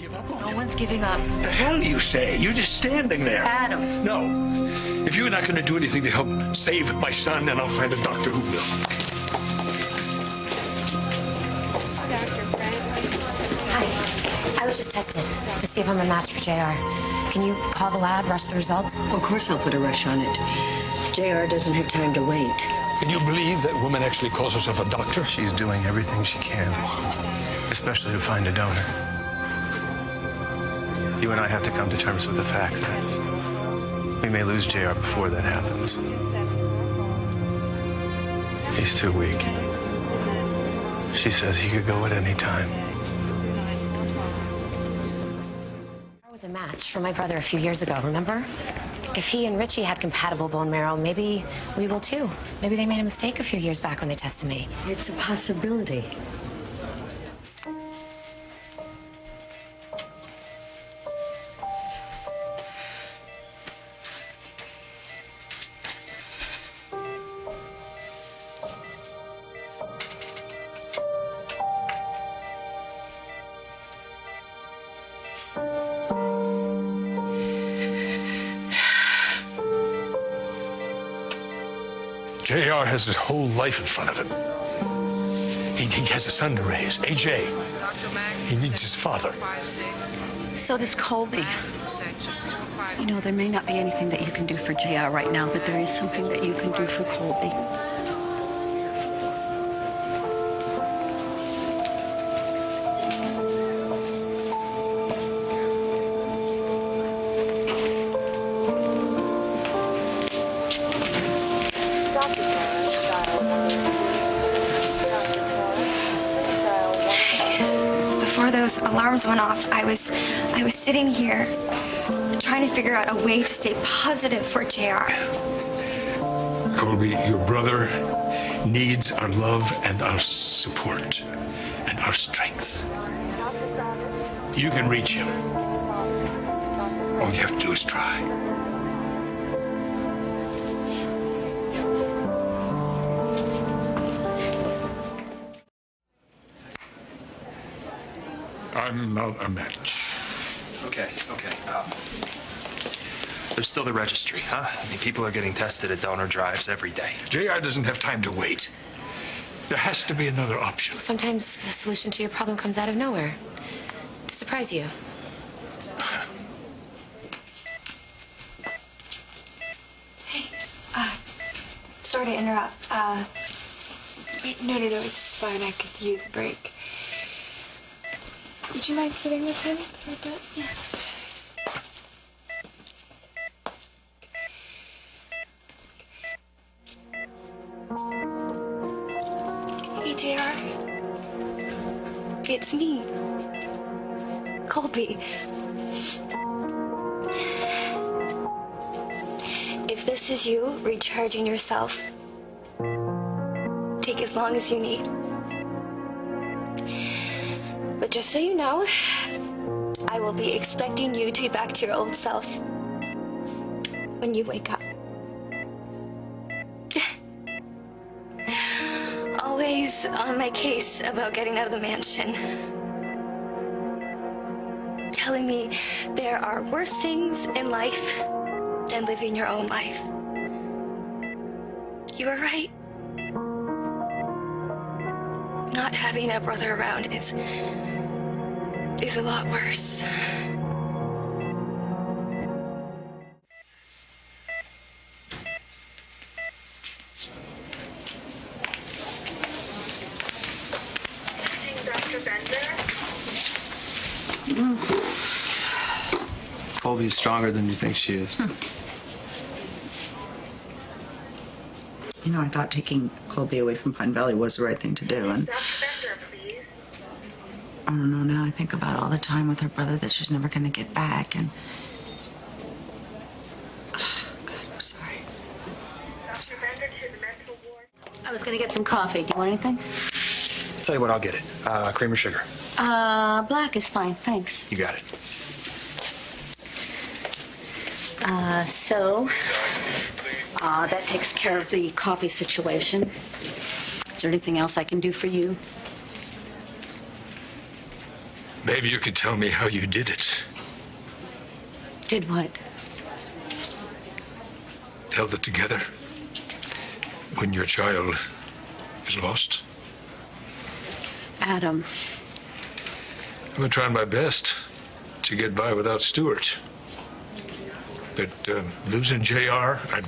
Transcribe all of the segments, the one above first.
give up on him? No one's giving up. The hell you say? You're just standing there. Adam. No. If you're not going to do anything to help save my son, then I'll find a doctor who will. Hi. I was just tested to see if I'm a match for JR. Can you call the lab, rush the results? Of course I'll put a rush on it. JR doesn't have time to wait. Can you believe that woman actually calls herself a doctor? She's doing everything she can, especially to find a donor. You and I have to come to terms with the fact that we may lose JR before that happens. He's too weak. She says he could go at any time. I was a match for my brother a few years ago, remember? If he and Richie had compatible bone marrow, maybe we will too. Maybe they made a mistake a few years back when they tested me. It's a possibility. JR has his whole life in front of him. He has a son to raise, AJ. He needs his father. So does Colby. You know, there may not be anything that you can do for JR right now, but there is something that you can do for Colby. Before those alarms went off, I was sitting here trying to figure out a way to stay positive for JR. Colby, your brother needs our love and our support and our strength. You can reach him. All you have to do is try. I'm not a match. Okay. There's still the registry, huh? I mean, people are getting tested at donor drives every day. JR doesn't have time to wait. There has to be another option. Sometimes the solution to your problem comes out of nowhere to surprise you. Hey, sorry to interrupt. No, it's fine. I could use a break. Would you mind sitting with him for a bit? Yeah. Hey, JR. It's me. Colby. If this is you recharging yourself, take as long as you need. But just so you know, I will be expecting you to be back to your old self when you wake up. Always on my case about getting out of the mansion. Telling me there are worse things in life than living your own life. You were right. Not having a brother around is a lot worse. Colby's stronger than you think she is. You know, I thought taking Colby away from Pine Valley was the right thing to do, and I don't know, now I think about all the time with her brother that she's never going to get back, and God, I'm sorry. I was gonna get some coffee. Do you want anything? Tell you what, I'll get it. Cream or sugar? Black is fine, thanks. You got it. That takes care of the coffee situation. Is there anything else I can do for you? Maybe you could tell me how you did it. Did what? Held it together when your child is lost. Adam. I've been trying my best to get by without Stuart. But losing JR, I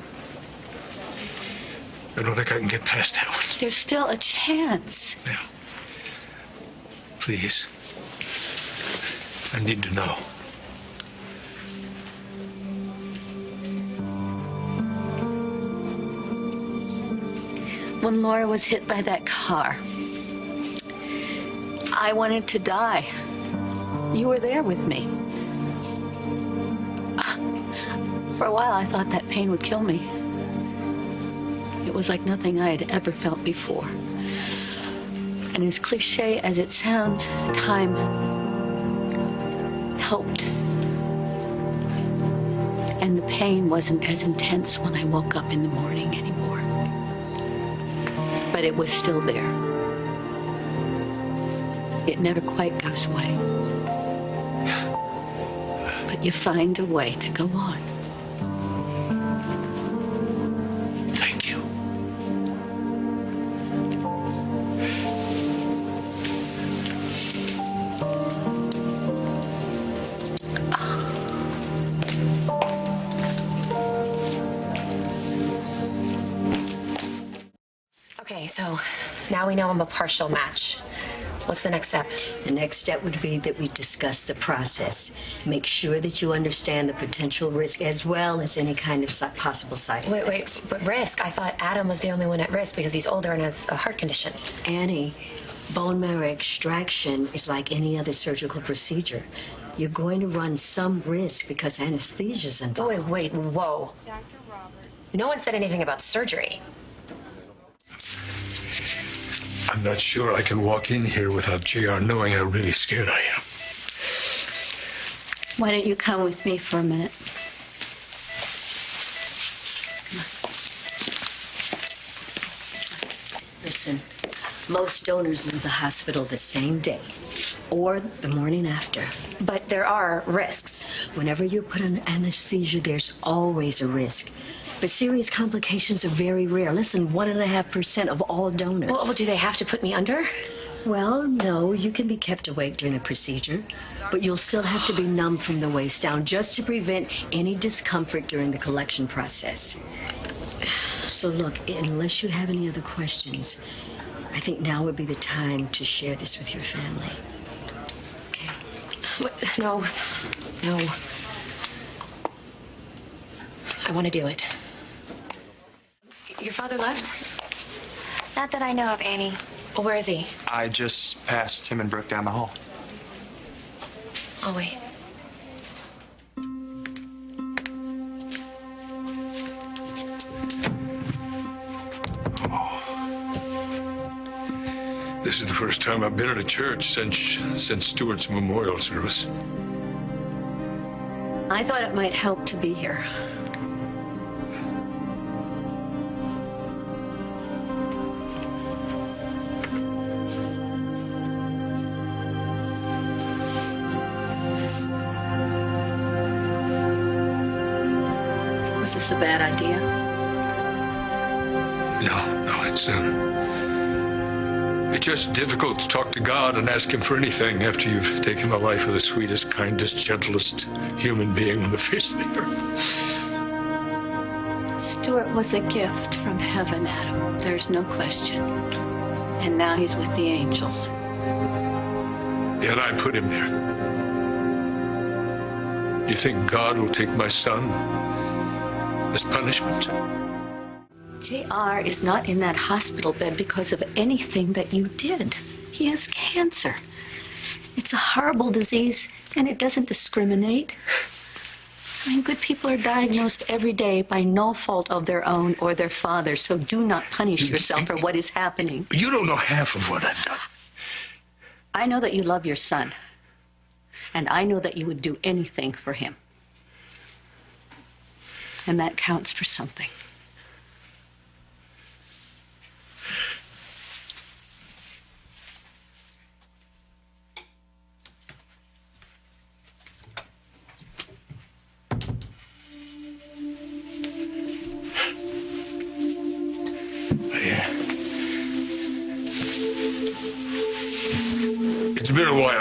don't think I can get past that one. There's still a chance. Now, please. I need to know. When Laura was hit by that car, I wanted to die. You were there with me. For a while, I thought that pain would kill me. It was like nothing I had ever felt before. And as cliche as it sounds, time helped. And the pain wasn't as intense when I woke up in the morning anymore. But it was still there. It never quite goes away. But you find a way to go on. Thank you. Okay, so now we know I'm a partial match. What's the next step? The next step would be that we discuss the process. Make sure that you understand the potential risk as well as any kind of possible side effects. Wait, but risk? I thought Adam was the only one at risk because he's older and has a heart condition. Annie, bone marrow extraction is like any other surgical procedure. You're going to run some risk because anesthesia's involved. Wait, whoa. No one said anything about surgery. I'm not sure I can walk in here without JR knowing how really scared I am. Why don't you come with me for a minute? Listen, most donors leave the hospital the same day or the morning after. But there are risks. Whenever you're put on anesthesia, there's always a risk. But serious complications are very rare. Less than 1.5% of all donors. Well, do they have to put me under? Well, no, you can be kept awake during the procedure, but you'll still have to be numb from the waist down just to prevent any discomfort during the collection process. So look, unless you have any other questions, I think now would be the time to share this with your family. Okay? No. I want to do it. Your father left? Not that I know of, Annie. Well, where is he? I just passed him and Brooke down the hall. I'll wait. This is the first time I've been at a church since Stuart's memorial service. I thought it might help to be here. Was this a bad idea? No, it's just difficult to talk to God and ask him for anything after you've taken the life of the sweetest, kindest, gentlest human being on the face of the earth. Stuart was a gift from heaven, Adam. There's no question. And now he's with the angels. Yet I put him there. Do you think God will take my son as punishment? JR is not in that hospital bed because of anything that you did. He has cancer. It's a horrible disease, and it doesn't discriminate. I mean, good people are diagnosed every day by no fault of their own or their father's, so do not punish yourself for what is happening. You don't know half of what I've done. I know that you love your son, and I know that you would do anything for him. And that counts for something.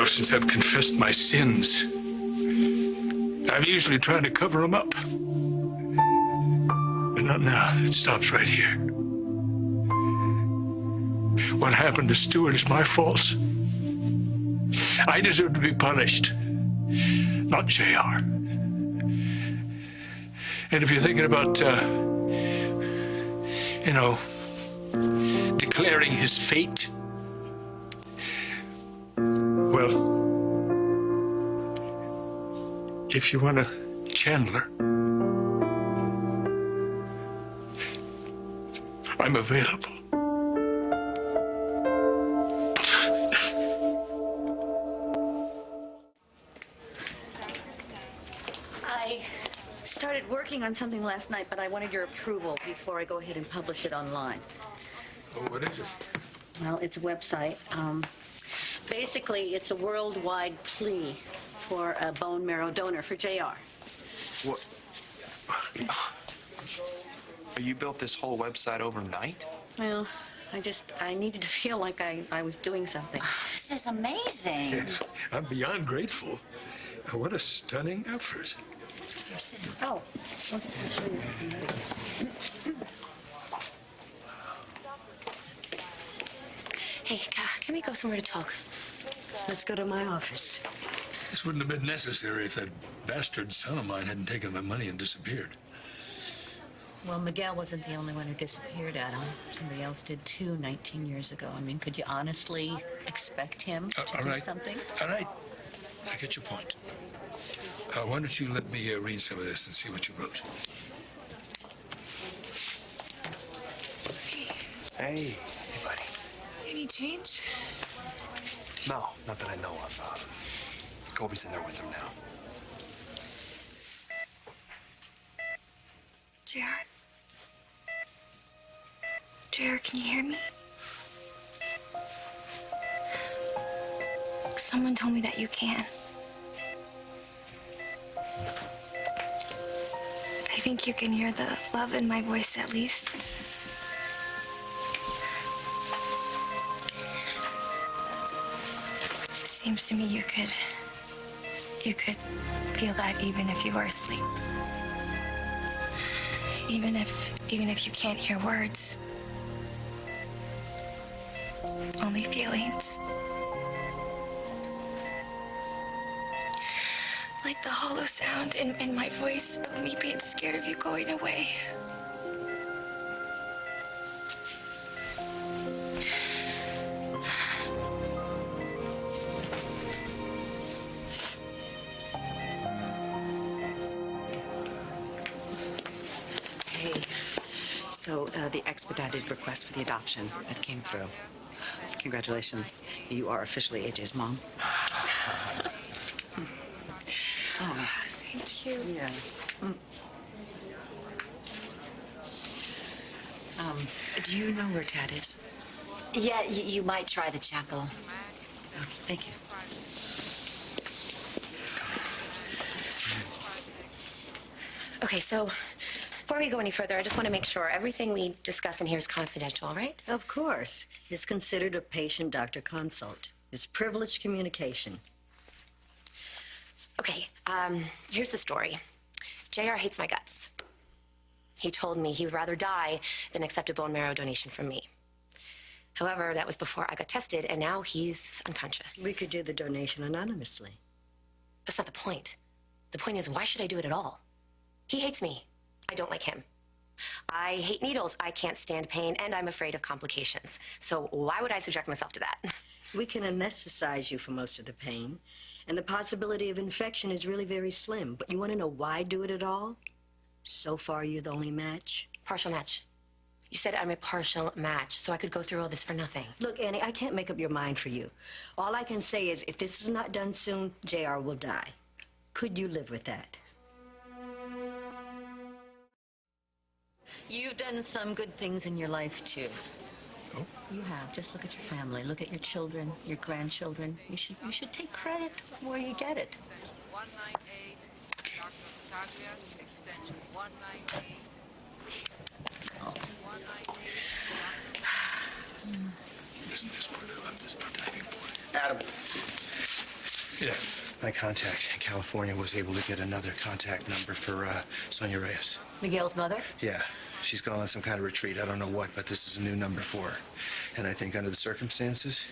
now since I've confessed my sins. I'm usually trying to cover them up. But not now. It stops right here. What happened to Stuart is my fault. I deserve to be punished, not JR. And if you're thinking about, declaring his fate, well, if you want a Chandler, I'm available. I started working on something last night, but I wanted your approval before I go ahead and publish it online. Oh, what is it? Well, it's a website. Basically, it's a worldwide plea for a bone marrow donor for JR. What? You built this whole website overnight? Well, I needed to feel like I was doing something. This is amazing. Yes, I'm beyond grateful. What a stunning effort. Oh, okay, I'll show you. Hey, can we go somewhere to talk? Let's go to my office. This wouldn't have been necessary if that bastard son of mine hadn't taken the money and disappeared. Well, Miguel wasn't the only one who disappeared, Adam. Somebody else did too 19 years ago. I mean, could you honestly expect him to all do right. something? All right. I get your point. Why don't you let me read some of this and see what you wrote? Hey, buddy. Any change? No, not that I know of. Colby's in there with him now. JR? JR, can you hear me? Someone told me that you can. I think you can hear the love in my voice at least. Seems to me you could feel that even if you were asleep. Even if you can't hear words. Only feelings. Like the hollow sound in my voice of me being scared of you going away. Hey, so the expedited request for the adoption, it came through. Congratulations. You are officially AJ's mom. Oh, thank you. Yeah. Do you know where Tad is? Yeah, you might try the chapel. Okay, thank you. Okay, so before we go any further, I just want to make sure everything we discuss in here is confidential, all right? Of course. It's considered a patient-doctor consult. It's privileged communication. Okay, here's the story. JR hates my guts. He told me he would rather die than accept a bone marrow donation from me. However, that was before I got tested, and now he's unconscious. We could do the donation anonymously. That's not the point. The point is, why should I do it at all? He hates me. I don't like him. I hate needles. I can't stand pain, and I'm afraid of complications. So why would I subject myself to that? We can anesthetize you for most of the pain, and the possibility of infection is really very slim. But you want to know why do it at all? So far, you're the only match. Partial match. You said I'm a partial match, so I could go through all this for nothing. Look, Annie, I can't make up your mind for you. All I can say is if this is not done soon, JR will die. Could you live with that? You've done some good things in your life, too. Oh? You have. Just look at your family. Look at your children, your grandchildren. You should take credit where you get it. Extension 198, Dr. Taglia, extension 198. Oh. 198. This part, I love this part, diving board. Adam. Yes. My contact in California was able to get another contact number for Sonia Reyes. Miguel's mother? Yeah, she's gone on some kind of retreat. I don't know what, but this is a new number for her. And I think under the circumstances,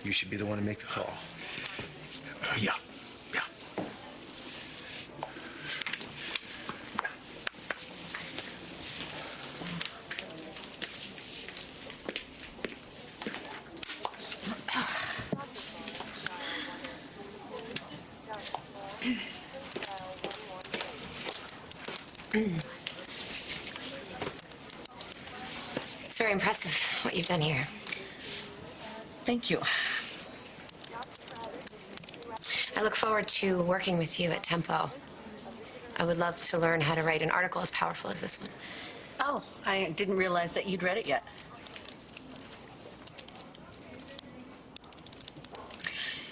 you should be the one to make the call. Yeah. It's very impressive what you've done here. Thank you. I look forward to working with you at Tempo. I would love to learn how to write an article as powerful as this one. Oh, I didn't realize that you'd read it yet.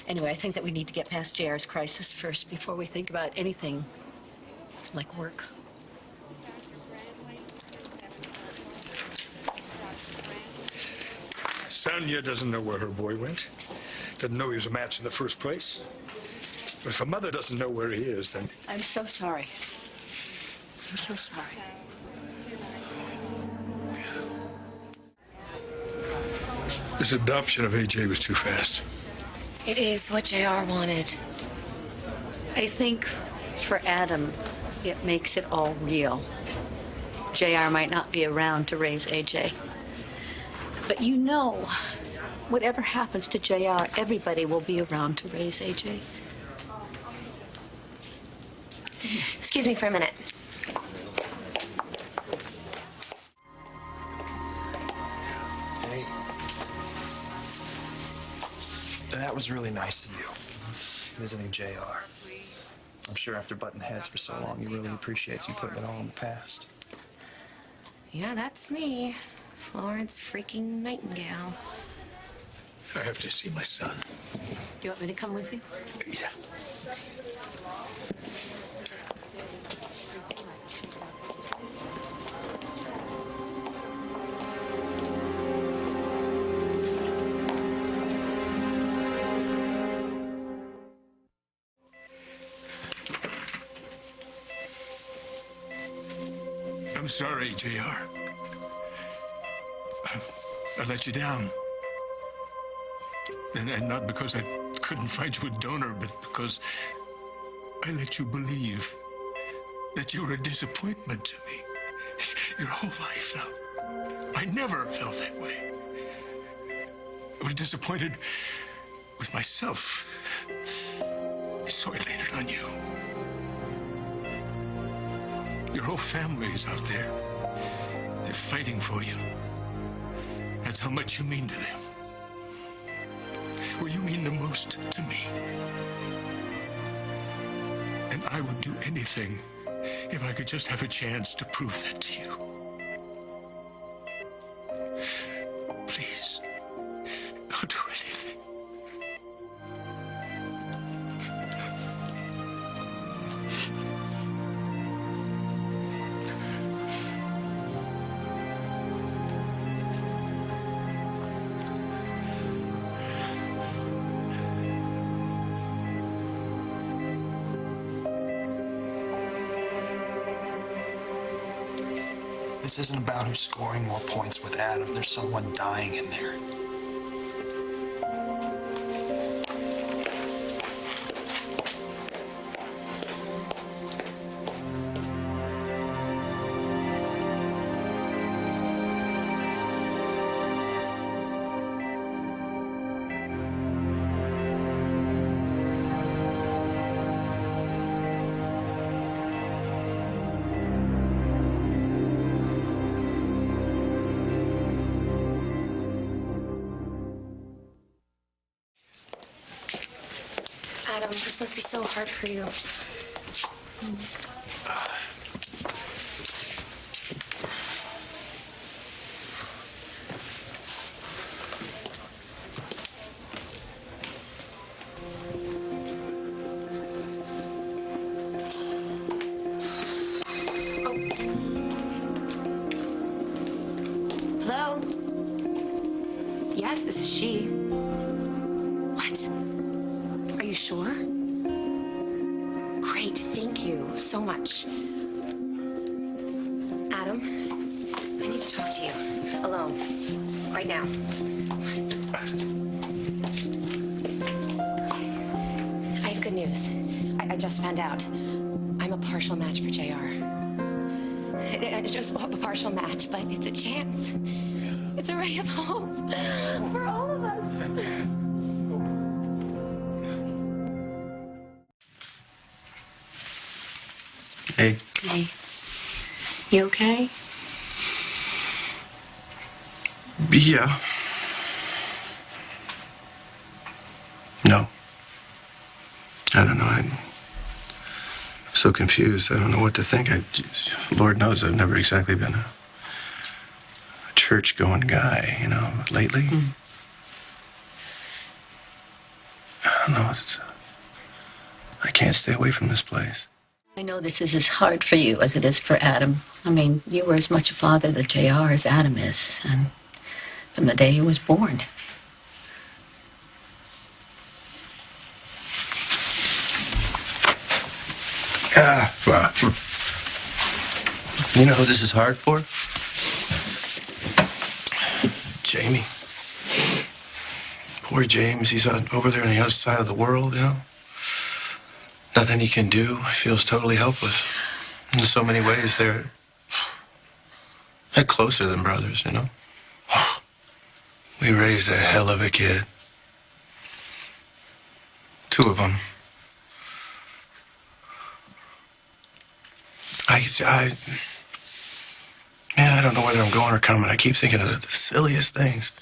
Anyway, I think that we need to get past JR's crisis first before we think about anything like work. Sonia doesn't know where her boy went. Doesn't know he was a match in the first place. But if her mother doesn't know where he is, then... I'm so sorry. I'm so sorry. This adoption of AJ was too fast. It is what JR wanted. I think for Adam, it makes it all real. JR might not be around to raise AJ. But you know, whatever happens to JR, everybody will be around to raise AJ. Excuse me for a minute. Hey. That was really nice of you, visiting JR. I'm sure after butting heads for so long, he really appreciates you putting it all in the past. Yeah, that's me. Florence freaking Nightingale. I have to see my son. Do you want me to come with you? Yeah. I'm sorry, JR. I let you down. And not because I couldn't find you a donor, but because I let you believe that you were a disappointment to me. Your whole life now. I never felt that way. I was disappointed with myself. So I laid it on you. Your whole family is out there. They're fighting for you. That's how much you mean to them. Well, you mean the most to me. And I would do anything if I could just have a chance to prove that to you. Please, I'll do anything. This isn't about who's scoring more points with Adam. There's someone dying in there. Adam, this must be so hard for you. Hello? Yes, this is she. What? Are you sure? right. Thank you so much. Adam, I need to talk to you. Alone. Right now. I have good news. I just found out. I'm a partial match for JR. It's just a partial match, but it's a chance. It's a ray of hope for all of us. Hey. Hey. You okay? Yeah. No. I don't know. I'm so confused. I don't know what to think. Lord knows I've never exactly been a church-going guy, you know, lately. I don't know. I can't stay away from this place. I know this is as hard for you as it is for Adam. I mean, you were as much a father to JR as Adam is, and from the day he was born. Well, you know who this is hard for? Jamie. Poor James, he's over there on the other side of the world, you know? Nothing he can do. He feels totally helpless. In so many ways, they're closer than brothers, you know? We raised a hell of a kid. 2 of them. Man, I don't know whether I'm going or coming. I keep thinking of the silliest things.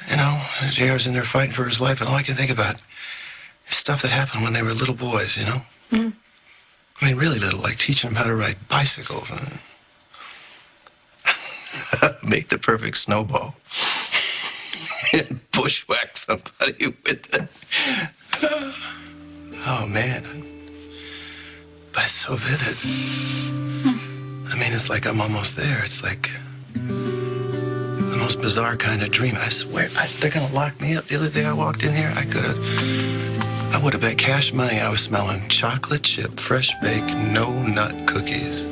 You know, JR's in there fighting for his life, and all I can think about is stuff that happened when they were little boys, you know? I mean, really little, like teaching them how to ride bicycles and make the perfect snowball and bushwhack somebody with it. Oh, man. But it's so vivid. I mean, it's like I'm almost there. It's like the most bizarre kind of dream. I swear, they're gonna lock me up. The other day I walked in here, I would have bet cash money I was smelling chocolate chip, fresh baked, no nut cookies.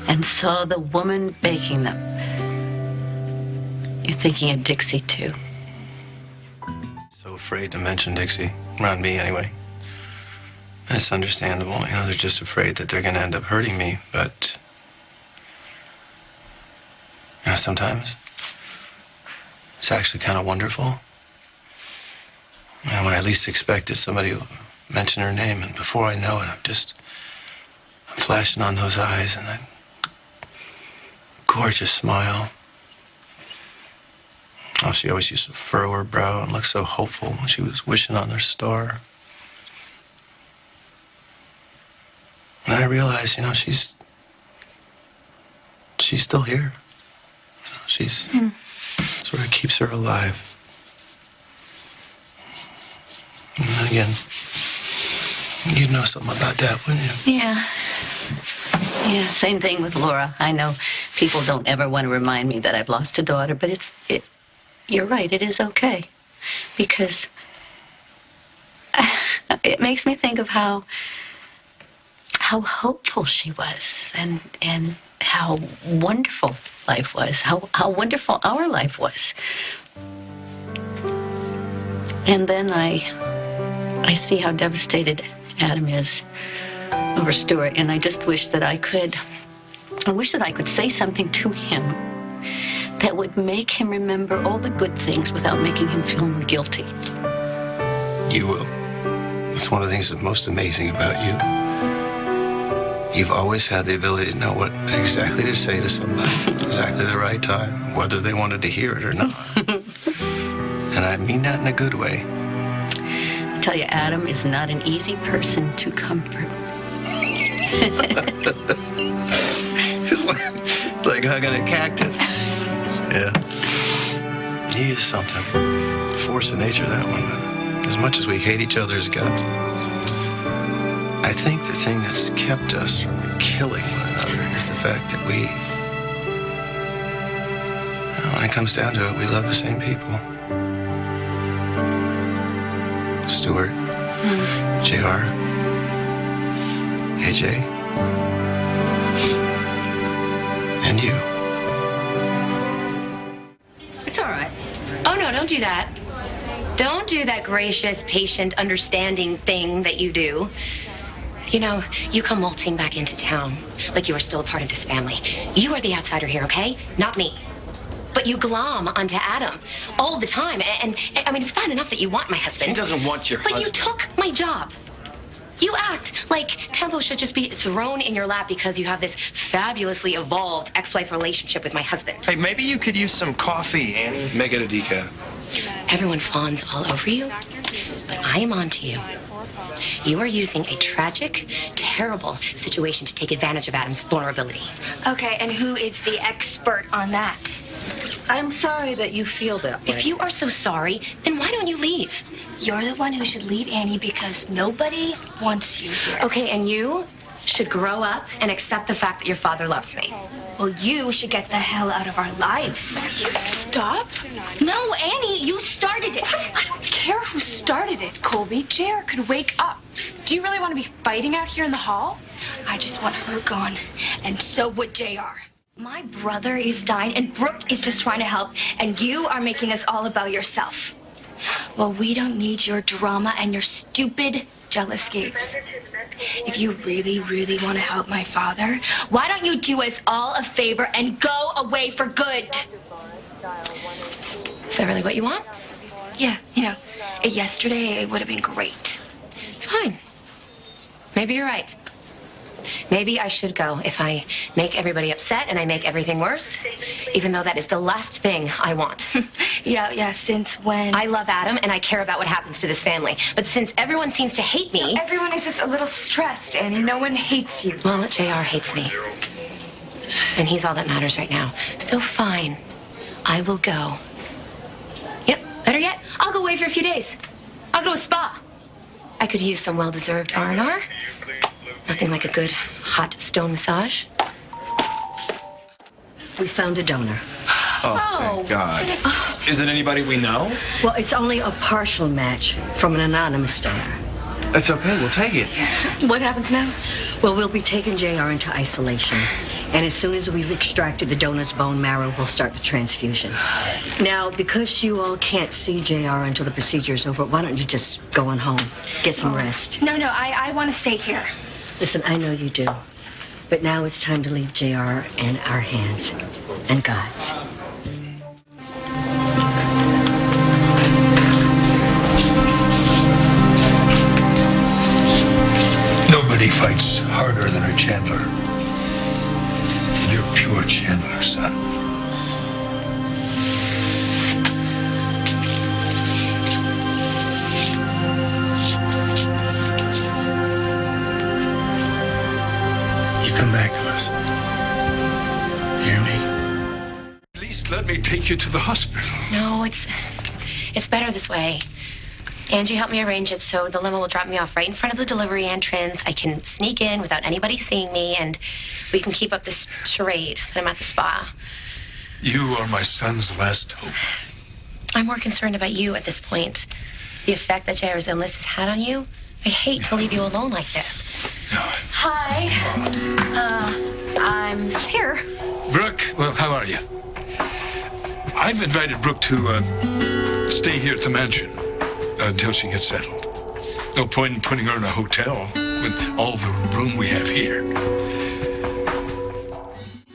And saw the woman baking them. You're thinking of Dixie, too. So afraid to mention Dixie, around me anyway. And it's understandable, you know, they're just afraid that they're gonna end up hurting me, but you know, sometimes it's actually kind of wonderful. You know, when I least expect it, somebody will mention her name, and before I know it, I'm flashing on those eyes and that gorgeous smile. Oh, she always used to furrow her brow and look so hopeful when she was wishing on her star. And I realized, you know, she's still here. You know, she's sort of keeps her alive. And then again, you'd know something about that, wouldn't you? Yeah. Yeah, same thing with Laura. I know people don't ever want to remind me that I've lost a daughter, but you're right, it is okay. Because it makes me think of how hopeful she was and how wonderful life was, how wonderful our life was. And then I see how devastated Adam is over Stuart, and I just wish that I could say something to him that would make him remember all the good things without making him feel more guilty. You will. It's one of the things that's most amazing about you. You've always had the ability to know what exactly to say to somebody, exactly the right time, whether they wanted to hear it or not. And I mean that in a good way. I tell you, Adam is not an easy person to comfort. It's like hugging a cactus. Yeah. He is something. Force of nature, that one. As much as we hate each other's guts, I think the thing that's kept us from killing one another is the fact that we, when it comes down to it, we love the same people. Stuart, JR. AJ. And you. It's all right. Oh, no, don't do that. Don't do that gracious, patient, understanding thing that you do. You know, you come waltzing back into town like you are still a part of this family. You are the outsider here, okay? Not me. But you glom onto Adam all the time. And I mean, it's bad enough that you want my husband. He doesn't want your husband. But you took my job. You act like Tempo should just be thrown in your lap because you have this fabulously evolved ex-wife relationship with my husband. Hey, maybe you could use some coffee, Annie. Make it a decaf. Everyone fawns all over you, but I am on to you. You are using a tragic, terrible situation to take advantage of Adam's vulnerability. Okay, and who is the expert on that? I'm sorry that you feel that way. If you are so sorry, then why don't you leave? You're the one who should leave, Annie, because nobody wants you here. Okay, and you should grow up and accept the fact that your father loves me. Well, you should get the hell out of our lives. You stop? No, Annie, you started it. I don't care who started it, Colby. JR could wake up. Do you really want to be fighting out here in the hall? I just want her gone, and so would JR. My brother is dying, and Brooke is just trying to help, and you are making this all about yourself. Well, we don't need your drama and your stupid jealous escapes. If you really, really want to help my father, why don't you do us all a favor and go away for good? Is that really what you want? Yeah, you know, yesterday it would have been great. Fine. Maybe you're right. Maybe I should go if I make everybody upset and I make everything worse, even though that is the last thing I want. Yeah, since when? I love Adam and I care about what happens to this family. But since everyone seems to hate me... Everyone is just a little stressed, Annie. No one hates you. Well, JR hates me. And he's all that matters right now. So fine. I will go. You know, better yet, I'll go away for a few days. I'll go to a spa. I could use some well-deserved R&R. Nothing like a good hot stone massage. We found a donor. Oh, thank God. Is it anybody we know? Well, it's only a partial match from an anonymous donor. That's okay. We'll take it. What happens now? Well, we'll be taking JR into isolation. And as soon as we've extracted the donor's bone marrow, we'll start the transfusion. Now, because you all can't see JR until the procedure's over, why don't you just go on home, get some rest? No, I want to stay here. Listen, I know you do. But now it's time to leave JR in our hands and God's. Nobody fights harder than a Chandler. And you're pure Chandler, son. You come back to us. Hear me? At least let me take you to the hospital. No, it's better this way. Angie helped me arrange it so the limo will drop me off right in front of the delivery entrance. I can sneak in without anybody seeing me, and we can keep up this charade that I'm at the spa. You are my son's last hope. I'm more concerned about you at this point. The effect that JR's illness has had on you. I hate to leave you alone like this. No. Hi. I'm here. Brooke, well, how are you? I've invited Brooke to stay here at the mansion until she gets settled. No point in putting her in a hotel with all the room we have here.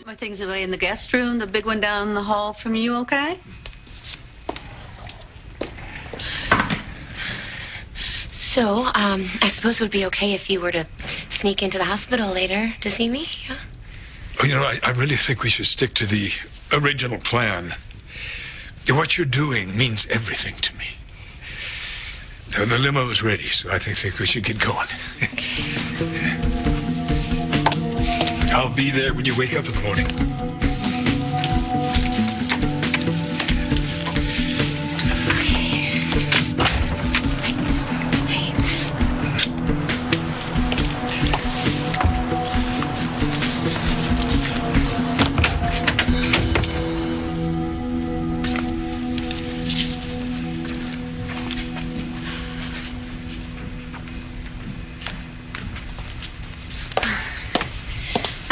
My things away in the guest room, the big one down the hall from you, okay? So, I suppose it would be okay if you were to sneak into the hospital later to see me, yeah? Oh, you know, I really think we should stick to the original plan. What you're doing means everything to me. Now, the limo is ready, so I think we should get going. I'll be there when you wake up in the morning.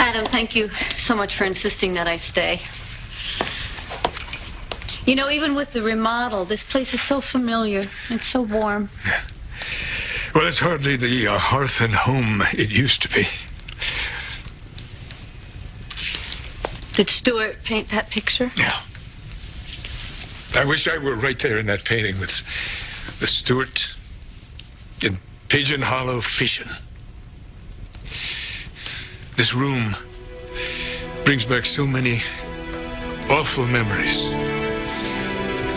Adam, thank you so much for insisting that I stay. You know, even with the remodel, this place is so familiar. It's so warm. Yeah. Well, it's hardly the hearth and home it used to be. Did Stuart paint that picture? Yeah. I wish I were right there in that painting with Stuart in Pigeon Hollow fishing. This room brings back so many awful memories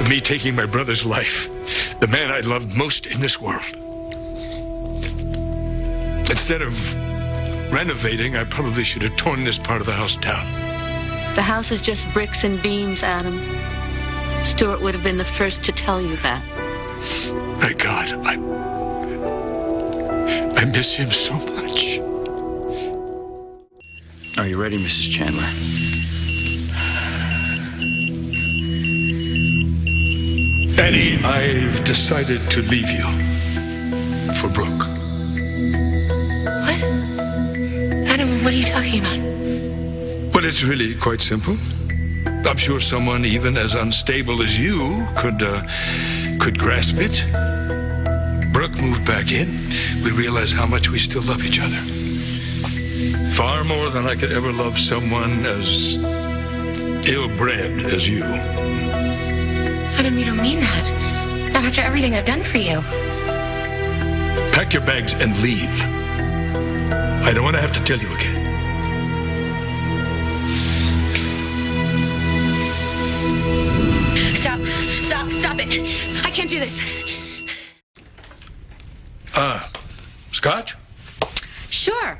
of me taking my brother's life, the man I loved most in this world. Instead of renovating, I probably should have torn this part of the house down. The house is just bricks and beams, Adam. Stuart would have been the first to tell you that. My God, I miss him so much. Are you ready, Mrs. Chandler? Annie, I've decided to leave you for Brooke. What? Adam, what are you talking about? Well, it's really quite simple. I'm sure someone even as unstable as you could grasp it. Brooke moved back in. We realized how much we still love each other. Far more than I could ever love someone as ill-bred as you. Adam, you don't mean that. Not after everything I've done for you. Pack your bags and leave. I don't want to have to tell you again. Stop it. I can't do this. Scotch? Sure.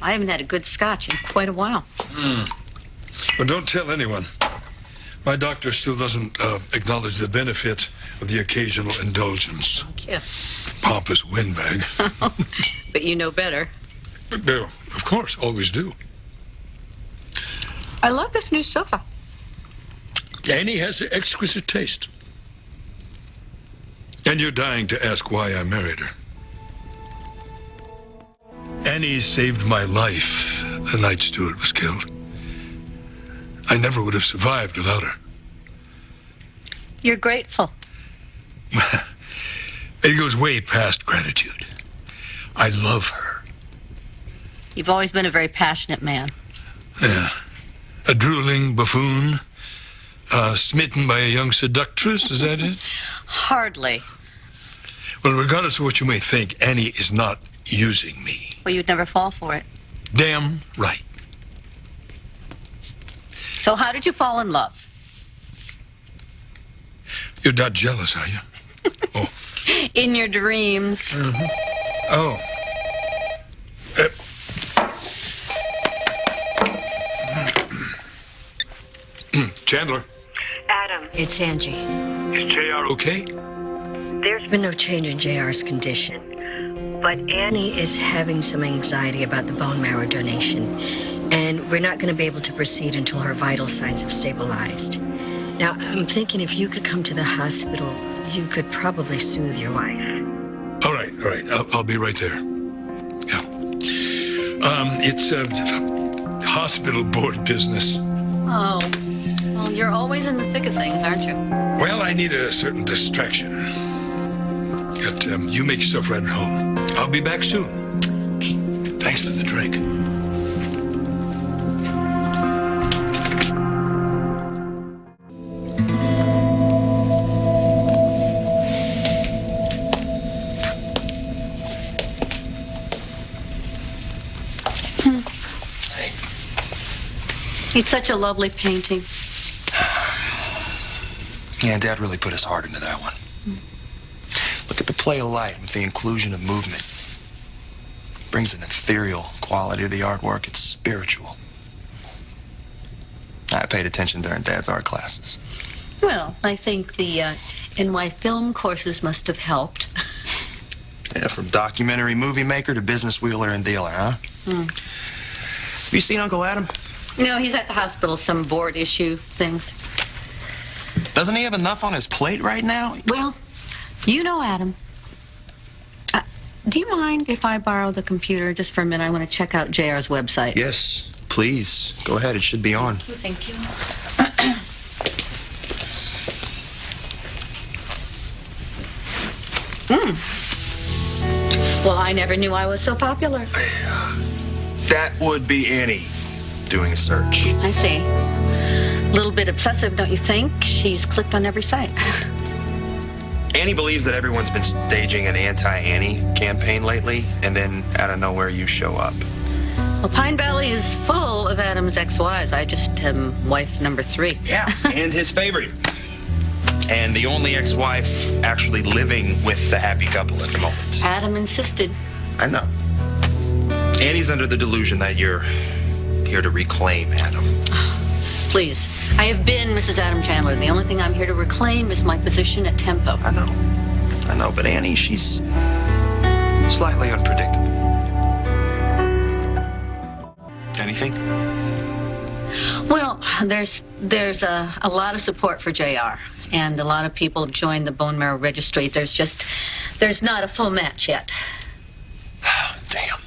I haven't had a good scotch in quite a while. Well, don't tell anyone. My doctor still doesn't acknowledge the benefit of the occasional indulgence. Yeah. Pompous windbag. But you know better. No, of course, always do. I love this new sofa. Annie has exquisite taste. And you're dying to ask why I married her. Annie saved my life the night Stuart was killed. I never would have survived without her. You're grateful. It goes way past gratitude. I love her. You've always been a very passionate man. Yeah. A drooling buffoon, smitten by a young seductress, is that it? Hardly. Well, regardless of what you may think, Annie is not using me. Well, you'd never fall for it. Damn right. So how did you fall in love? You're not jealous, are you? Oh. In your dreams. Mm-hmm. Oh. Chandler. Adam. It's Angie. Is JR okay? There's been no change in JR's condition, but Annie is having some anxiety about the bone marrow donation, and we're not going to be able to proceed until her vital signs have stabilized. Now, I'm thinking if you could come to the hospital, you could probably soothe your wife. All right. I'll be right there. Yeah. It's hospital board business. Oh. Well, you're always in the thick of things, aren't you? Well, I need a certain distraction. But you make yourself right at home. I'll be back soon. Okay. Thanks for the drink. It's such a lovely painting. Yeah, Dad really put his heart into that one. Look at the play of light with the inclusion of movement. Brings an ethereal quality to the artwork. It's spiritual. I paid attention during Dad's art classes. Well, I think the NY film courses must have helped. Yeah, from documentary movie maker to business wheeler and dealer, huh? Have you seen Uncle Adam? No, he's at the hospital, some board issue things. Doesn't he have enough on his plate right now? Well, you know, Adam, Do you mind if I borrow the computer just for a minute? I want to check out JR's website. Yes, please. Go ahead. It should be on. Thank you. Well, I never knew I was so popular. That would be Annie doing a search. I see. A little bit obsessive, don't you think? She's clicked on every site. Annie believes that everyone's been staging an anti-Annie campaign lately, and then out of nowhere you show up. Well, Pine Valley is full of Adam's ex-wives. I just am wife number 3. Yeah, and his favorite. And the only ex-wife actually living with the happy couple at the moment. Adam insisted. I know. Annie's under the delusion that you're here to reclaim Adam. Please. I have been Mrs. Adam Chandler. The only thing I'm here to reclaim is my position at Tempo. I know, but Annie, she's slightly unpredictable. Anything? Well, there's a lot of support for JR, and a lot of people have joined the bone marrow registry. There's not a full match yet. Damn.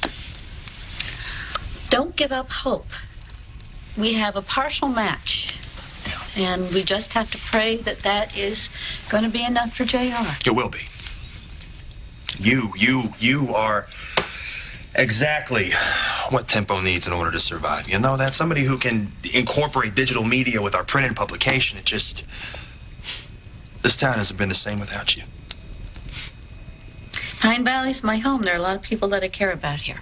Don't give up hope. We have a partial match, and we just have to pray that that is going to be enough for JR. It will be. You are exactly what Tempo needs in order to survive. You know that? Somebody who can incorporate digital media with our printed publication. This town hasn't been the same without you. Pine Valley's my home. There are a lot of people that I care about here.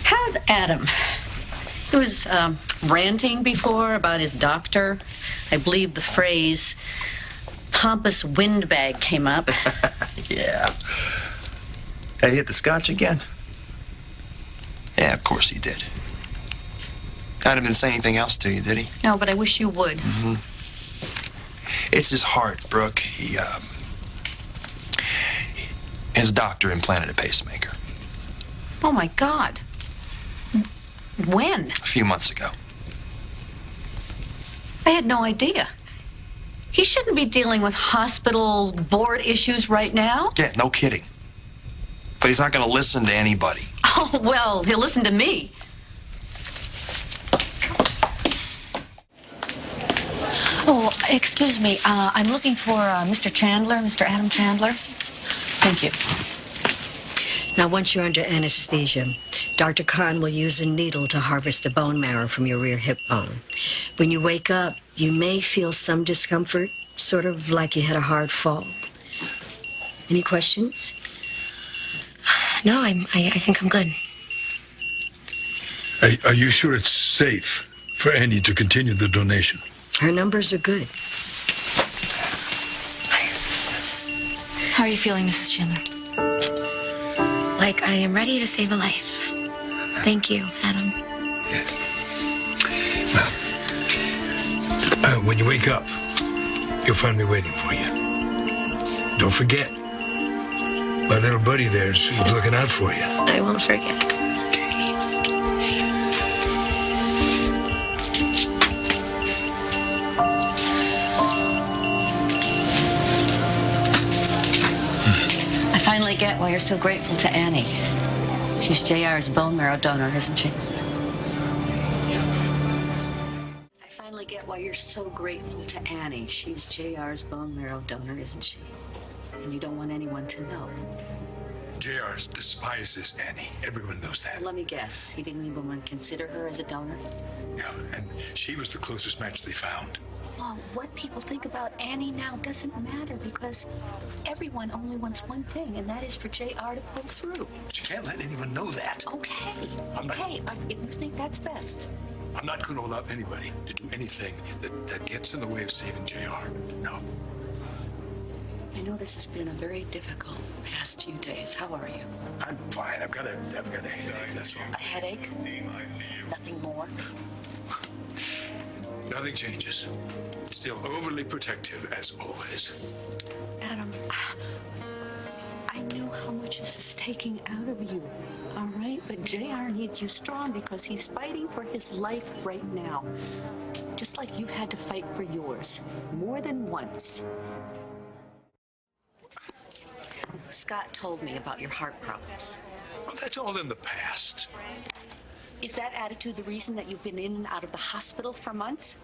How's Adam? He was ranting before about his doctor. I believe the phrase pompous windbag came up. Yeah. Hey, hit the scotch again? Yeah, of course he did. Adam didn't say anything else to you, did he? No, but I wish you would. Mm-hmm. It's his heart, Brooke. His doctor implanted a pacemaker. Oh, my God. When? A few months ago. I had no idea. He shouldn't be dealing with hospital board issues right now. Yeah, no kidding. But he's not going to listen to anybody. Oh, well, he'll listen to me. Oh, excuse me. I'm looking for Mr. Chandler, Mr. Adam Chandler. Thank you. Now, once you're under anesthesia, Dr. Khan will use a needle to harvest the bone marrow from your rear hip bone. When you wake up, you may feel some discomfort, sort of like you had a hard fall. Any questions? No, I think I'm good. Are you sure it's safe for Annie to continue the donation? Her numbers are good. How are you feeling, Mrs. Chandler? Like I am ready to save a life. Thank you, Adam. Yes. Well, when you wake up, you'll find me waiting for you. Don't forget, my little buddy there's looking out for you. I won't forget. I finally get why you're so grateful to Annie. She's JR's bone marrow donor, isn't she? I finally get why you're so grateful to Annie. She's JR's bone marrow donor, isn't she? And you don't want anyone to know. JR despises Annie. Everyone knows that. Well, let me guess. He didn't even want to consider her as a donor? Yeah, and she was the closest match they found. Well, what people think about Annie now doesn't matter because everyone only wants one thing, and that is for JR to pull through. She can't let anyone know that. Okay. Okay, if you think that's best. I'm not going to allow anybody to do anything that gets in the way of saving JR. No. I know this has been a very difficult past few days. How are you? I'm fine. I've got a headache, that's all. A headache? Nothing more? Nothing changes. Still overly protective, as always. Adam, I know how much this is taking out of you, all right? But JR needs you strong because he's fighting for his life right now. Just like you've had to fight for yours more than once. Scott told me about your heart problems. Well, that's all in the past. Is that attitude the reason that you've been in and out of the hospital for months?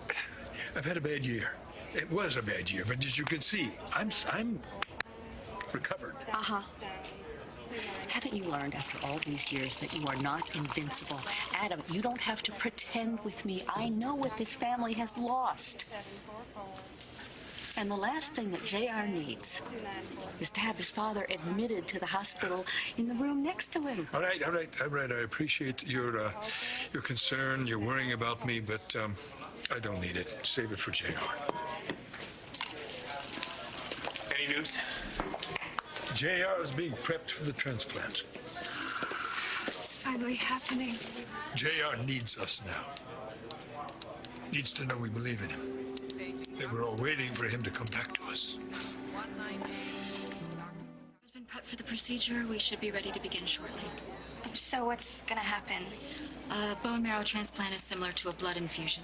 I've had a bad year. It was a bad year, but as you can see, I'm recovered. Uh-huh. Haven't you learned after all these years that you are not invincible? Adam, you don't have to pretend with me. I know what this family has lost. And the last thing that JR needs is to have his father admitted to the hospital in the room next to him. All right. I appreciate your concern. You're worrying about me, but I don't need it. Save it for JR. Any news? JR is being prepped for the transplant. It's finally happening. JR needs us now. Needs to know we believe in him. That we're all waiting for him to come back to us. Has been prepped for the procedure. We should be ready to begin shortly. So what's gonna happen? A bone marrow transplant is similar to a blood infusion.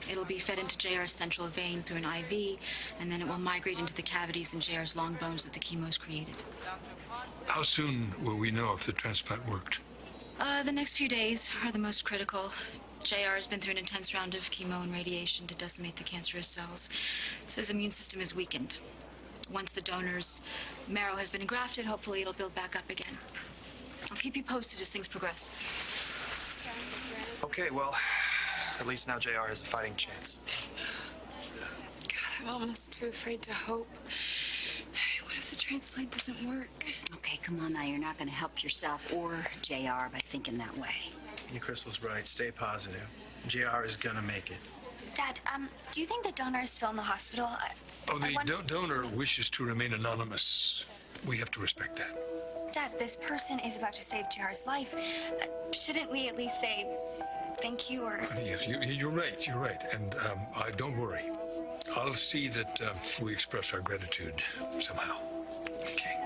It'll be fed into JR's central vein through an IV, and then it will migrate into the cavities in JR's long bones that the chemo's created. How soon will we know if the transplant worked? The next few days are the most critical. JR has been through an intense round of chemo and radiation to decimate the cancerous cells, so his immune system is weakened. Once the donor's marrow has been engrafted, hopefully it'll build back up again. I'll keep you posted as things progress. Okay, well, at least now JR has a fighting chance. God, I'm almost too afraid to hope. What if the transplant doesn't work? Okay, come on now. You're not going to help yourself or JR by thinking that way. Crystal's right. Stay positive. JR is gonna make it. Dad, do you think the donor is still in the hospital? The donor wishes to remain anonymous. We have to respect that. Dad, this person is about to save JR's life. Shouldn't we at least say thank you or... Yes, you're right. And don't worry. I'll see that we express our gratitude somehow. Okay.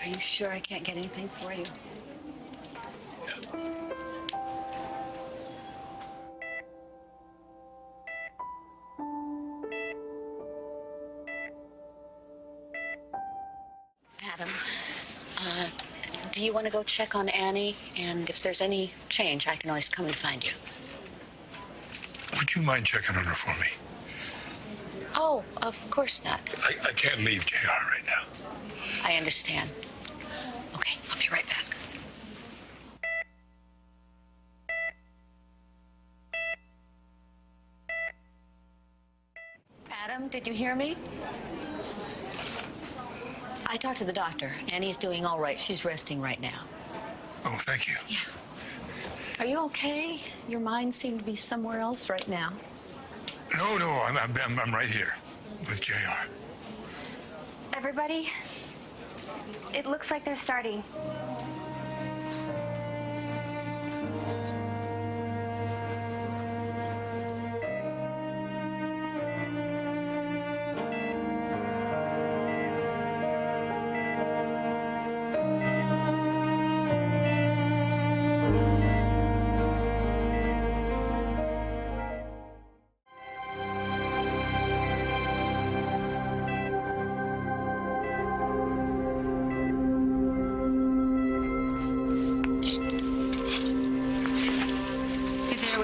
Are you sure I can't get anything for you? Adam, do you want to go check on Annie? And if there's any change, I can always come and find you. Would you mind checking on her for me? Oh, of course not. I can't leave JR right now. I understand. Okay, I'll be right back. Adam, did you hear me? I talked to the doctor. Annie's doing all right. She's resting right now. Oh, thank you. Yeah. Are you okay? Your mind seemed to be somewhere else right now. No, I'm right here with JR. Everybody, it looks like they're starting.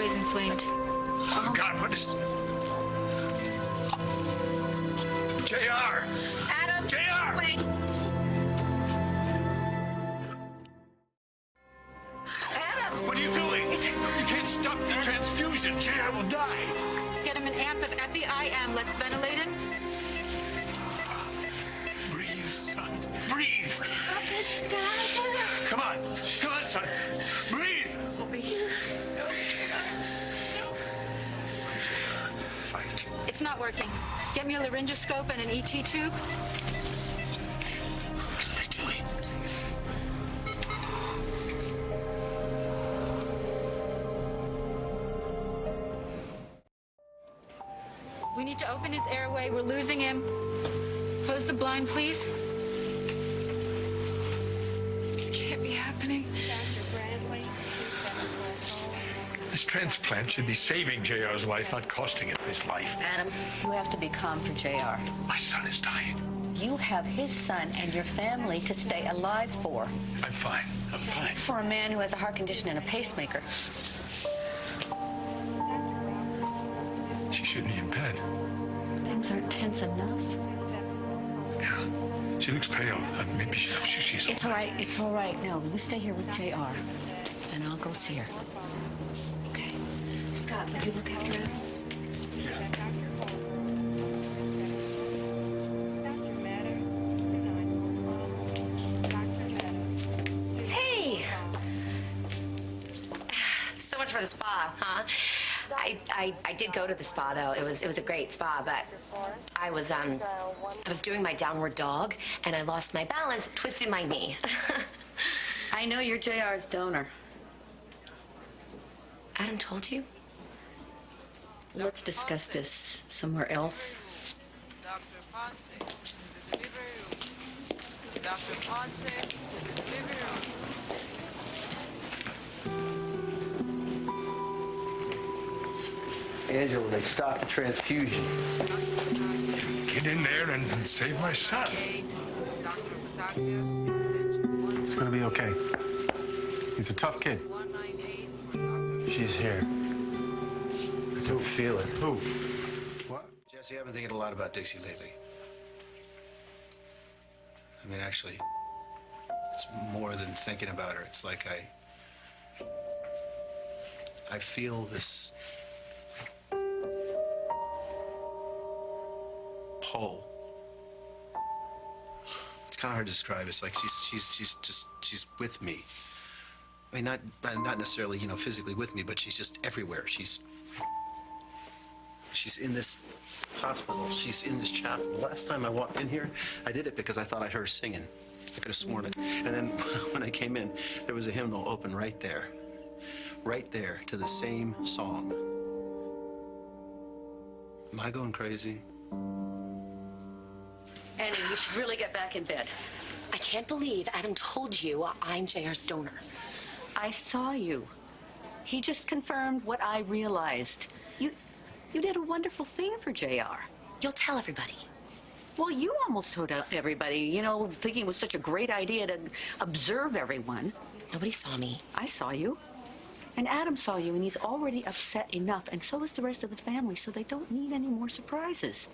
Inflamed. Oh, God, what is... JR! Adam! JR! Wait! Adam! What are you doing? You can't stop the transfusion. JR will die. Get him an amp of epi-IM. Let's ventilate him. Breathe, son. Breathe. Come on, son. Breathe. Fight. It's not working. Get me a laryngoscope and an ET tube. What are they doing? We need to open his airway. We're losing him. Close the blind, please. This can't be happening. This transplant should be saving JR's life, not costing him his life. Adam, you have to be calm for JR. My son is dying. You have his son and your family to stay alive for. I'm fine. I'm fine. For a man who has a heart condition and a pacemaker. She shouldn't be in bed. Things aren't tense enough. Yeah. She looks pale. Maybe she's It's all right. It's all right. No, you stay here with JR, and I'll go see her. Okay. Scott, would you look after him? Hey! So much for the spa, huh? I did go to the spa though. It was a great spa, but I was doing my downward dog and I lost my balance, twisted my knee. I know you're JR's donor. Adam told you? Let's discuss this somewhere else. Dr. Ponce to the delivery room. Dr. Ponce to the delivery room. Angela, they stopped the transfusion. Get in there and save my son. It's gonna be okay. He's a tough kid. She's here. I can feel it. Who? What? Jesse, I've been thinking a lot about Dixie lately. I mean, actually, it's more than thinking about her. It's like I feel this pull. It's kind of hard to describe. It's like she's with me. I mean, not necessarily, you know, physically with me, but she's just everywhere. She's in this hospital. She's in this chapel. Last time I walked in here, I did it because I thought I heard her singing. I could have sworn it. And then when I came in, there was a hymnal open right there to the same song. Am I going crazy? Annie, you should really get back in bed. I can't believe Adam told you I'm JR's donor. I saw you. He just confirmed what I realized. You did a wonderful thing for JR. You'll tell everybody. Well, you almost told everybody, you know, thinking it was such a great idea to observe everyone. Nobody saw me. I saw you. And Adam saw you, and he's already upset enough, and so is the rest of the family, so they don't need any more surprises.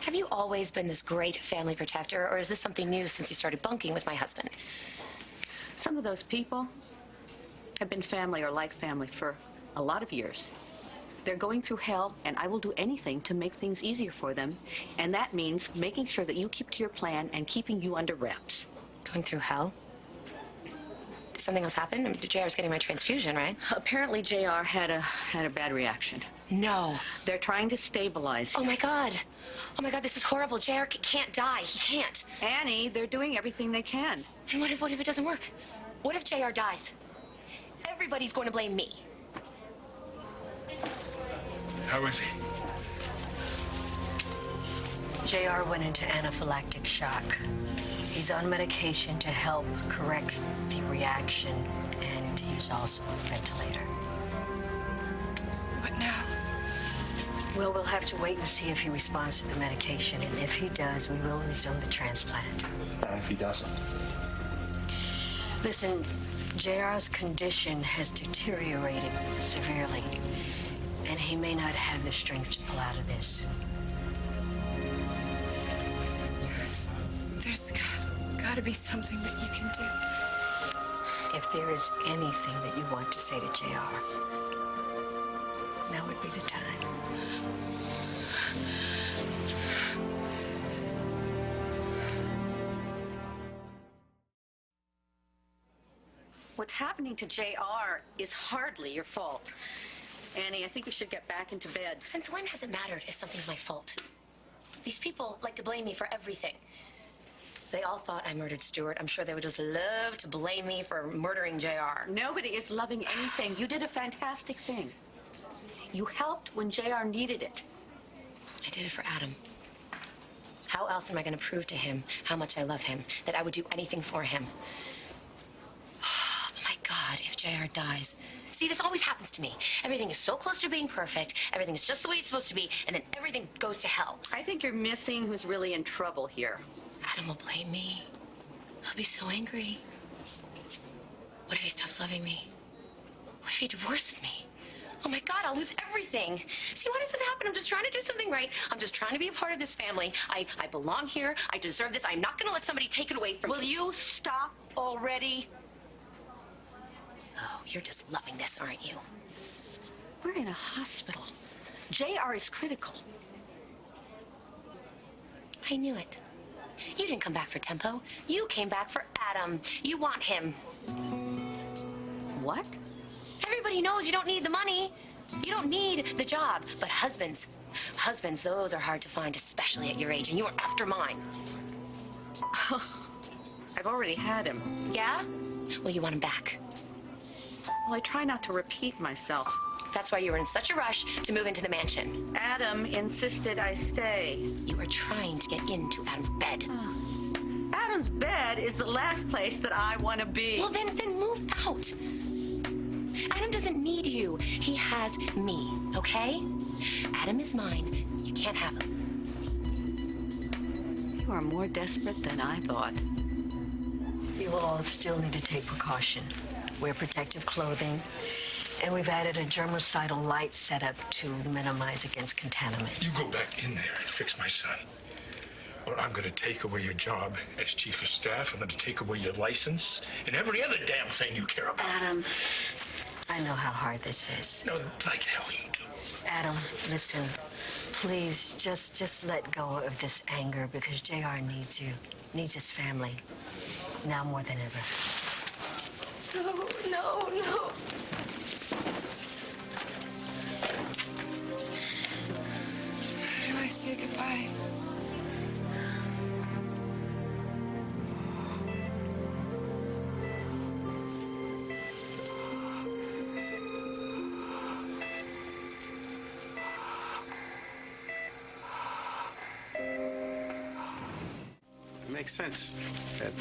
Have you always been this great family protector, or is this something new since you started bunking with my husband? Some of those people have been family or like family for a lot of years. They're going through hell, and I will do anything to make things easier for them. And that means making sure that you keep to your plan and keeping you under wraps. Going through hell? Did something else happen? I mean, JR's getting my transfusion, right? Apparently, JR had a bad reaction. No. They're trying to stabilize him. Oh, my God. Oh, my God, this is horrible. JR can't die. He can't. Annie, they're doing everything they can. And what if it doesn't work? What if JR dies? Everybody's going to blame me. How is he? JR went into anaphylactic shock. He's on medication to help correct the reaction, and he's also on a ventilator. What now? Well, we'll have to wait and see if he responds to the medication, and if he does, we will resume the transplant. If he doesn't? Listen, JR's condition has deteriorated severely, and he may not have the strength to pull out of this. There's got to be something that you can do. If there is anything that you want to say to JR, now would be the time. What's happening to JR is hardly your fault. Annie, I think you should get back into bed. Since when has it mattered if something's my fault? These people like to blame me for everything. They all thought I murdered Stuart. I'm sure they would just love to blame me for murdering JR. Nobody is loving anything. You did a fantastic thing. You helped when JR needed it. I did it for Adam. How else am I going to prove to him how much I love him, that I would do anything for him? Oh, my God, if JR dies. See, this always happens to me. Everything is so close to being perfect, everything is just the way it's supposed to be, and then everything goes to hell. I think you're missing who's really in trouble here. Adam will blame me. He'll be so angry. What if he stops loving me? What if he divorces me? Oh my God, I'll lose everything. See, why does this happen? I'm just trying to do something right. I'm just trying to be a part of this family. I belong here. I deserve this. I'm not going to let somebody take it away from me. Will you stop already? Oh, you're just loving this, aren't you? We're in a hospital. JR is critical. I knew it. You didn't come back for Tempo. You came back for Adam. You want him. What? Everybody knows you don't need the money. You don't need the job. But husbands, those are hard to find, especially at your age, and you were after mine. I've already had him. Yeah? Well, you want him back. Well, I try not to repeat myself. That's why you were in such a rush to move into the mansion. Adam insisted I stay. You were trying to get into Adam's bed. Adam's bed is the last place that I want to be. Well, then move out. Adam doesn't need you. He has me, okay? Adam is mine. You can't have him. You are more desperate than I thought. You will all still need to take precaution. Wear protective clothing. And we've added a germicidal light setup to minimize against contaminants. You go back in there and fix my son. Or I'm going to take away your job as chief of staff. I'm going to take away your license and every other damn thing you care about. Adam, I know how hard this is. No, like hell you do. Adam, listen. Please, just let go of this anger because JR needs you, needs his family, now more than ever. No. How do I say goodbye? It makes sense that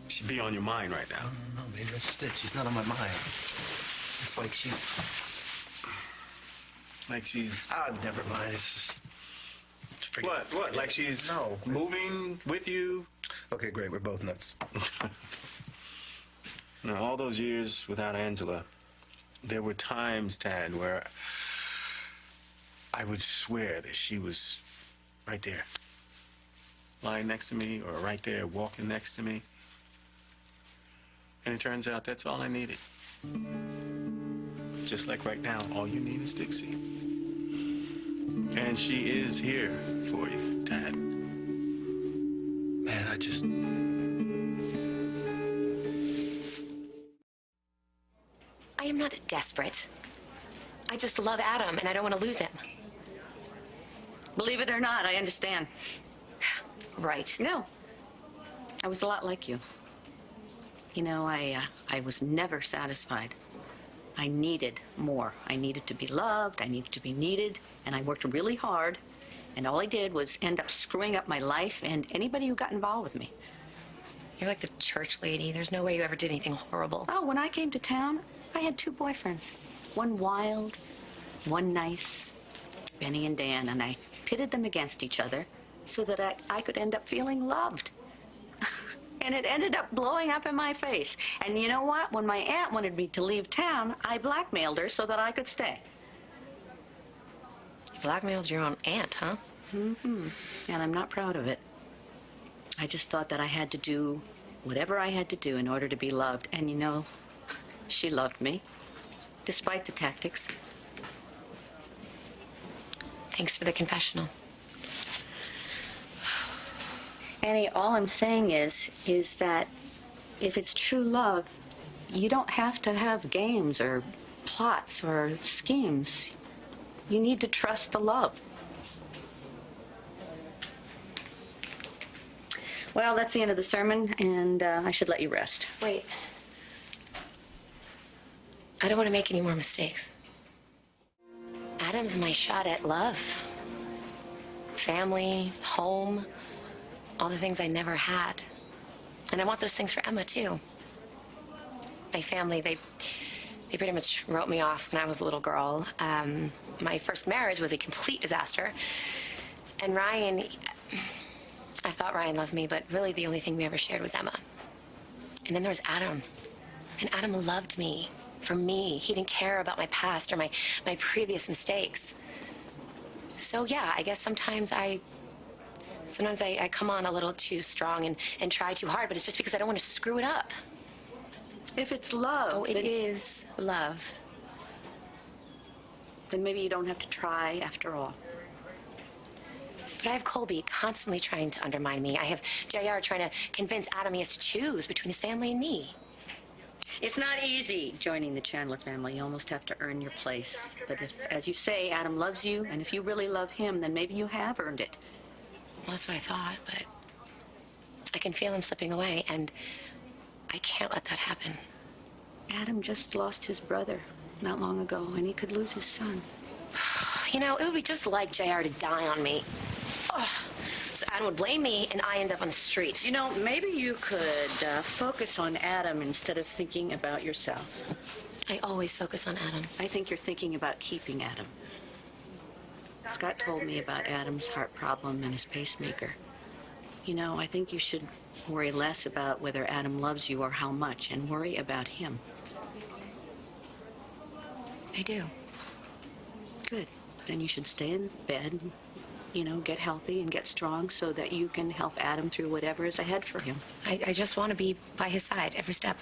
she'd be on your mind right now. No, maybe that's just it. She's not on my mind. It's like she's... Ah, never mind. It's just... What? Like she's moving with you? Okay, great. We're both nuts. No, all those years without Angela, there were times, Tad, where I would swear that she was right there. Lying next to me or right there walking next to me. And it turns out that's all I needed. Just like right now, all you need is Dixie. And she is here for you, Tad. Man, I am not desperate. I just love Adam, and I don't want to lose him. Believe it or not, I understand. Right. No. I was a lot like you. You know, I was never satisfied. I needed more. I needed to be loved, I needed to be needed, and I worked really hard, and all I did was end up screwing up my life and anybody who got involved with me. You're like the church lady. There's no way you ever did anything horrible. Oh, when I came to town, I had 2 boyfriends. One wild, one nice, Benny and Dan, and I pitted them against each other so that I could end up feeling loved. And it ended up blowing up in my face. And you know what? When my aunt wanted me to leave town, I blackmailed her so that I could stay. You blackmailed your own aunt, huh? Mm-hmm. And I'm not proud of it. I just thought that I had to do whatever I had to do in order to be loved. And you know, she loved me, despite the tactics. Thanks for the confessional. Annie, all I'm saying is that if it's true love, you don't have to have games or plots or schemes. You need to trust the love. Well, that's the end of the sermon, and I should let you rest. Wait. I don't want to make any more mistakes. Adam's my shot at love. family, home, all the things I never had. And I want those things for Emma, too. My family, they pretty much wrote me off when I was a little girl. My first marriage was a complete disaster. And Ryan, I thought Ryan loved me, but really the only thing we ever shared was Emma. And then there was Adam. And Adam loved me for me. He didn't care about my past or my previous mistakes. So yeah, I guess sometimes I come on a little too strong and try too hard, but it's just because I don't want to screw it up. If it's love, Oh, it is love. then maybe you don't have to try after all. But I have Colby constantly trying to undermine me. I have JR trying to convince Adam he has to choose between his family and me. It's not easy joining the Chandler family. You almost have to earn your place. But if, as you say, Adam loves you, and if you really love him, then maybe you have earned it. Well, that's what I thought, but I can feel him slipping away, and I can't let that happen. Adam just lost his brother not long ago, and he could lose his son. You know, it would be just like JR to die on me. Ugh. So Adam would blame me, and I end up on the street. You know, maybe you could focus on Adam instead of thinking about yourself. I always focus on Adam. I think you're thinking about keeping Adam. Scott told me about Adam's heart problem and his pacemaker. You know, I think you should worry less about whether Adam loves you or how much, and worry about him. I do. Good. Then you should stay in bed, you know, get healthy and get strong so that you can help Adam through whatever is ahead for him. I just want to be by his side every step.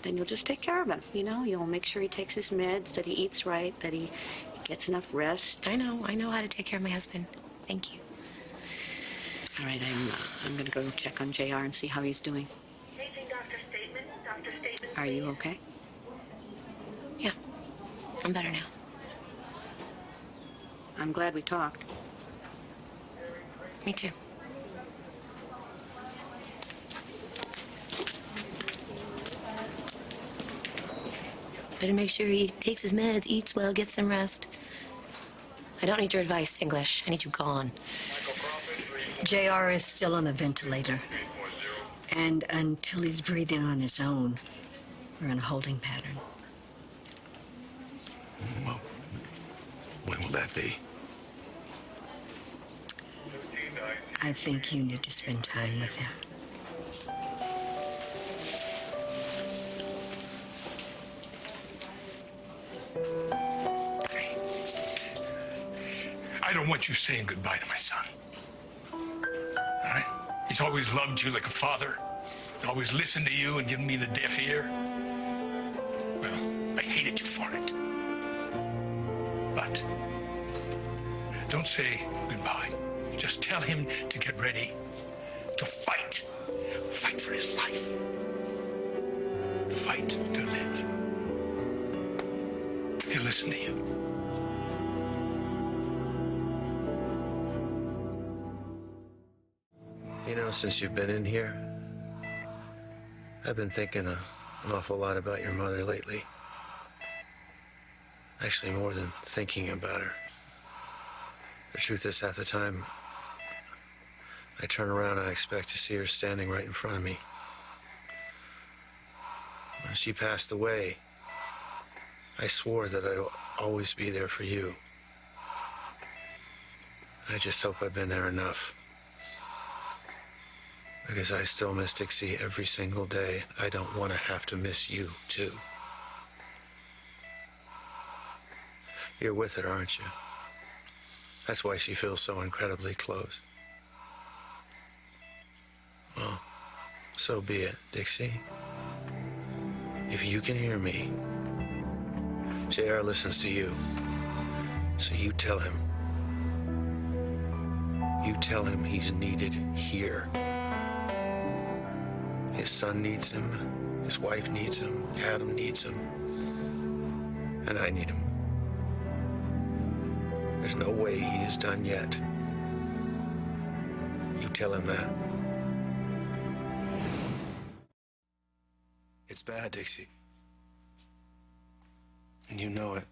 Then you'll just take care of him, you know? You'll make sure he takes his meds, that he eats right, that he gets enough rest. I know how to take care of my husband. Thank you. All right, I'm going to go check on JR and see how he's doing. Are you okay? Yeah, I'm better now. I'm glad we talked. Me too. Better make sure he takes his meds, eats well, gets some rest. I don't need your advice, English. I need you gone. JR is still on the ventilator. And until he's breathing on his own, we're in a holding pattern. Well, when will that be? I think you need to spend time with him. I don't want you saying goodbye to my son. All right? He's always loved you like a father. He's always listened to you and given me the deaf ear. Well, I hated you for it. But don't say goodbye. Just tell him to get ready to fight. Fight for his life. Fight to live. He'll listen to you. You know, since you've been in here, I've been thinking an awful lot about your mother lately. Actually, more than thinking about her. The truth is, half the time, I turn around and I expect to see her standing right in front of me. When she passed away, I swore that I'd always be there for you. I just hope I've been there enough. Because I still miss Dixie every single day. I don't want to have to miss you, too. You're with her, aren't you? That's why she feels so incredibly close. Well, so be it, Dixie. If you can hear me, JR listens to you. So you tell him. You tell him he's needed here. His son needs him. His wife needs him. Adam needs him. And I need him. There's no way he is done yet. You tell him that. It's bad, Dixie. And you know it.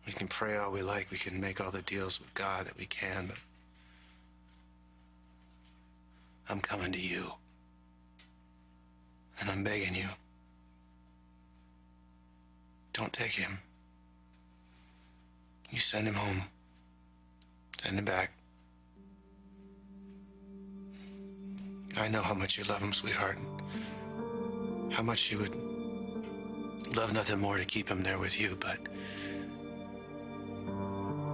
We can pray all we like. We can make all the deals with God that we can, but I'm coming to you. And I'm begging you. Don't take him. You send him home. Send him back. I know how much you love him, sweetheart. How much you would love nothing more to keep him there with you, but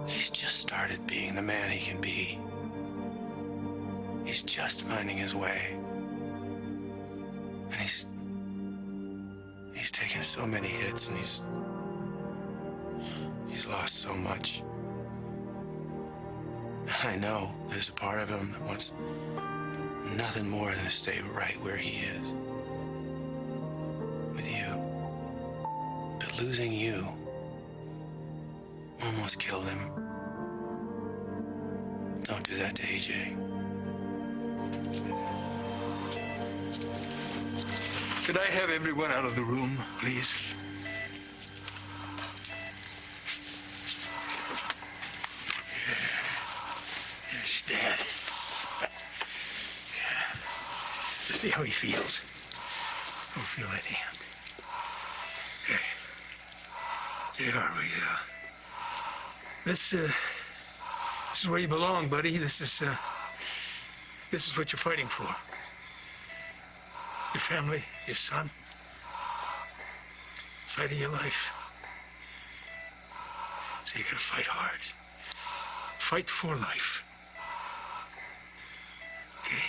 he's just started being the man he can be. He's just finding his way. And he's taken so many hits, and he's lost so much. And I know there's a part of him that wants nothing more than to stay right where he is. With you. But losing you almost killed him. Don't do that to AJ. Could I have everyone out of the room, please? Yes, Dad. Let's see how he feels. Don't feel anything. Okay. There we go. This is where you belong, buddy. This is what you're fighting for. Your family, your son. Fight of your life. So you gotta fight hard. Fight for life. Okay?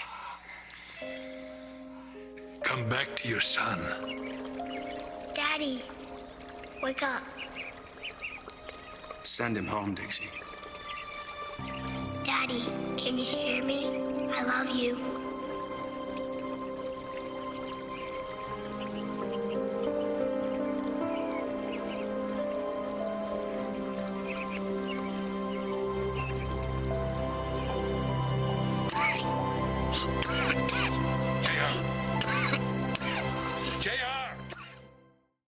Come back to your son. Daddy, wake up. Send him home, Dixie. Daddy, can you hear me? I love you.